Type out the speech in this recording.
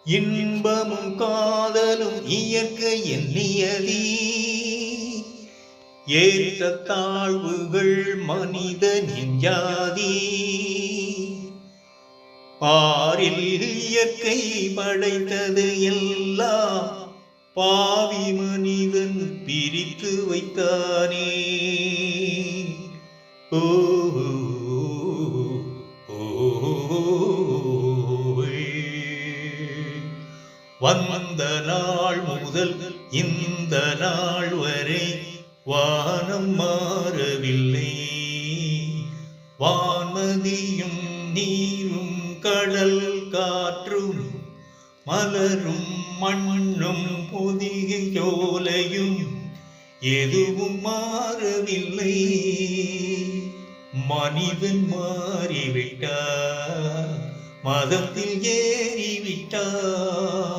இன்பமும் காதலும் இயற்கையின் நியதி. ஏற்ற தாழ்வுகள் மனிதனின் ஜாதி. பாரில் இயற்கை படைத்தது எல்லாம் பாவி மனிதன் பிரித்து வைத்தானே. ஓ வந்த நாள் முதல் இந்த நாள் வரை வானம் மாறவில்லை. வான்மதியும் நீரும் கடல் காற்றும் மலரும் மண்ணும் பொதிகை சோலையும் எதுவும் மாறவில்லை. மனிதன் மாறிவிட்டார், மதத்தில் ஏறிவிட்டார்.